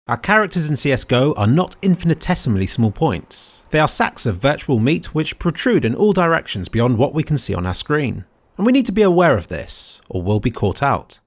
Our characters in CSGO are not infinitesimally small points. They are sacks of virtual meat which protrude in all directions beyond what we can see on our screen. And we need to be aware of this, or we'll be caught out.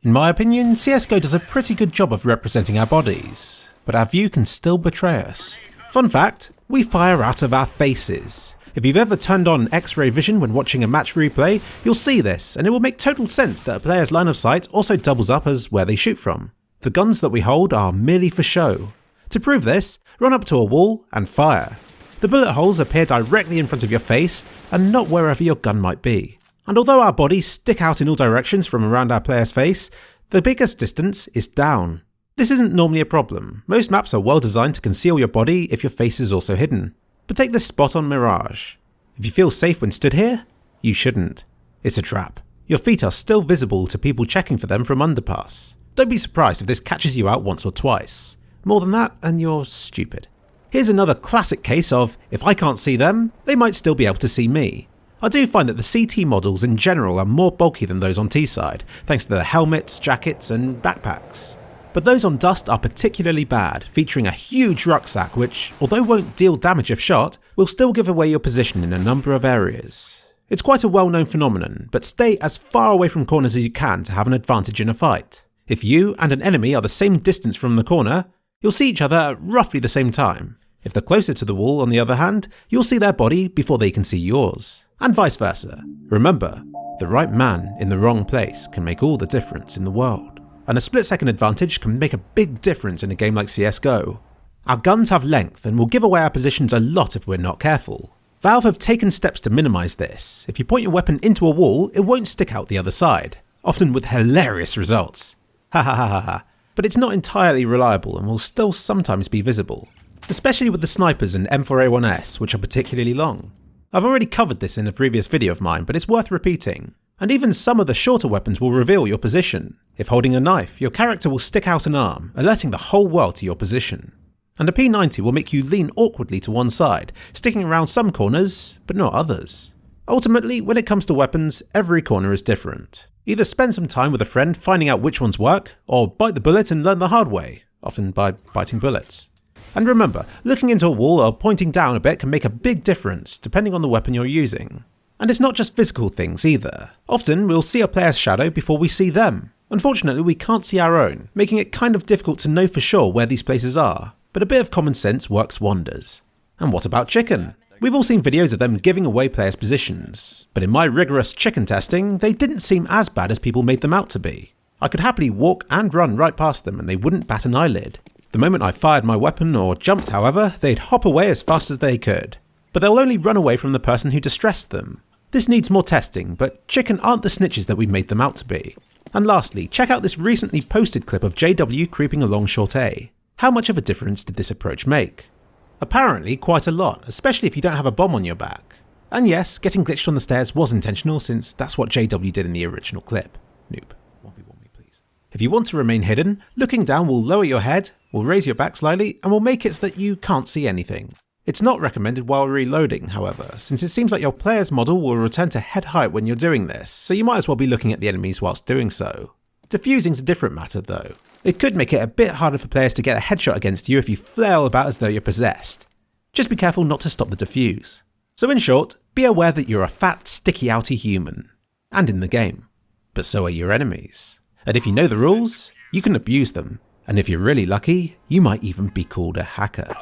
In my opinion, CSGO does a pretty good job of representing our bodies, but our view can still betray us. Fun fact, we fire out of our faces. If you've ever turned on X-ray vision when watching a match replay, you'll see this, and it will make total sense that a player's line of sight also doubles up as where they shoot from. The guns that we hold are merely for show. To prove this, run up to a wall and fire. The bullet holes appear directly in front of your face and not wherever your gun might be. And although our bodies stick out in all directions from around our player's face, the biggest distance is down. This isn't normally a problem. Most maps are well designed to conceal your body if your face is also hidden. But take this spot on Mirage. If you feel safe when stood here, you shouldn't. It's a trap. Your feet are still visible to people checking for them from underpass. Don't be surprised if this catches you out once or twice. More than that, and you're stupid. Here's another classic case of, if I can't see them, they might still be able to see me. I do find that the CT models in general are more bulky than those on T-side, thanks to their helmets, jackets, and backpacks. But those on Dust are particularly bad, featuring a huge rucksack which, although won't deal damage if shot, will still give away your position in a number of areas. It's quite a well-known phenomenon, but stay as far away from corners as you can to have an advantage in a fight. If you and an enemy are the same distance from the corner, you'll see each other at roughly the same time. If they're closer to the wall, on the other hand, you'll see their body before they can see yours. And vice versa. Remember, the right man in the wrong place can make all the difference in the world. And a split-second advantage can make a big difference in a game like CSGO. Our guns have length and will give away our positions a lot if we're not careful. Valve have taken steps to minimise this. If you point your weapon into a wall, it won't stick out the other side, often with hilarious results. Ha ha ha ha ha. But it's not entirely reliable and will still sometimes be visible, especially with the snipers and M4A1S, which are particularly long. I've already covered this in a previous video of mine, but it's worth repeating. And even some of the shorter weapons will reveal your position. If holding a knife, your character will stick out an arm, alerting the whole world to your position. And a P90 will make you lean awkwardly to one side, sticking around some corners, but not others. Ultimately, when it comes to weapons, every corner is different. Either spend some time with a friend finding out which ones work, or bite the bullet and learn the hard way, often by biting bullets. And remember, looking into a wall or pointing down a bit can make a big difference depending on the weapon you're using. And it's not just physical things either. Often we'll see a player's shadow before we see them. Unfortunately, we can't see our own, making it kind of difficult to know for sure where these places are, but a bit of common sense works wonders. And what about chicken? We've all seen videos of them giving away players' positions, but in my rigorous chicken testing, they didn't seem as bad as people made them out to be. I could happily walk and run right past them and they wouldn't bat an eyelid. The moment I fired my weapon or jumped, however, they'd hop away as fast as they could. But they'll only run away from the person who distressed them. This needs more testing, but chicken aren't the snitches that we made them out to be. And lastly, check out this recently posted clip of JW creeping along short A. How much of a difference did this approach make? Apparently quite a lot, especially if you don't have a bomb on your back. And yes, getting glitched on the stairs was intentional since that's what JW did in the original clip. Noob, 1v1 me please. If you want to remain hidden, looking down will lower your head, will raise your back slightly, and will make it so that you can't see anything. It's not recommended while reloading, however, since it seems like your player's model will return to head height when you're doing this, so you might as well be looking at the enemies whilst doing so. Defusing's a different matter though. It could make it a bit harder for players to get a headshot against you if you flail about as though you're possessed. Just be careful not to stop the defuse. So in short, be aware that you're a fat, sticky outy human. And in the game. But so are your enemies. And if you know the rules, you can abuse them. And if you're really lucky, you might even be called a hacker.